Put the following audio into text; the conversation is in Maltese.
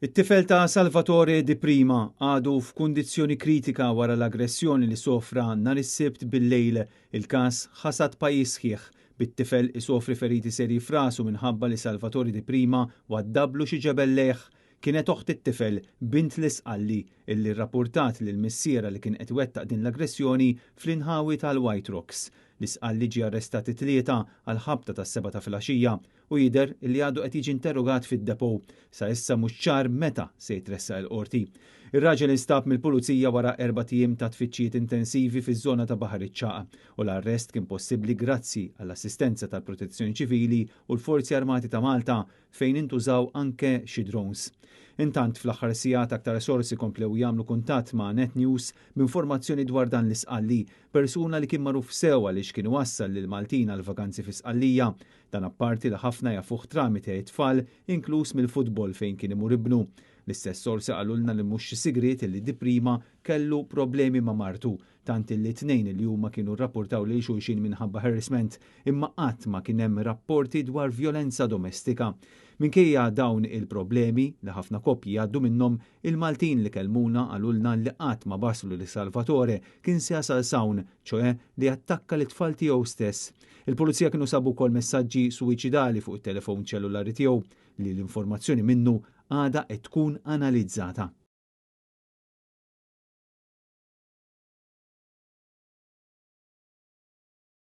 It-tifel ta' Salvatore Di Prima għadu f'kundizzjoni kritika wara l-aggressjoni li sofra nhar is-Sibt bil-lejl. Il-każ ħasad pajjiż sħiħ bit-tifel isofri feriti serji f'rasu minħabba li Salvatore Di Prima waddablu xi ġebel leħ. Kienet oħt it-tifel bint l-Isqalli illi rrappurtat lil missiera li kien qed iwettaq din l-aggressjoni fl-inħawi tal-White Rocks. L-Isqalli ġie arrestati tlieta għal ħabta tas-7 ta' filgħaxija u jidher li għadu qed jiġi interrogat fid-depo. Sa issa mhux ċar meta se jitressa l-qorti. Ir-raġel instab mill-pulizija wara 4 ijiem ta' tfittxijiet intensivi fiż-żona ta' Baħar iċ-Ċaq u l-arrest kien possibbli grazzi għall-assistenza tal-Protezzjoni Ċivili u l-Forzi Armati ta' Malta fejn intużaw anke xi drones. Intant fl-aħħar sigħat aktar sorsi komplew jagħmlu kuntatt ma' Net News b'informazzjoni dwar dan l-Isqalli, persuna li kien magħruf sew għaliex kien wassal lil Maltin għal vakanzi fi Sqallija, dan apparti li ħafna jafuh tramite tfal inkluż mill-futbol fejn kien imur ibnu. L-istess sorsi qalulna li mhux sigriet li Di Prima kellu problemi ma' martu, tant li tnejn li huma kienu rrappurtaw lil xulxin minħabba harassment, imma qatt ma kien hemm rapporti dwar vjolenza domestika. Minkejja dawn il-problemi li ħafna koppji għaddu minnhom, il-Maltin li kellmuna għalulna li qatt ma baslu li Salvatore kien se jasal sawn, ċoe li attakka l-tfal tiegħu stess. Il-pulizija kienu sabu wkoll messaġġi suwiċidali fuq it-telefon ċellulari tiegħu li l-informazzjoni minnu għada qed tkun analizzata.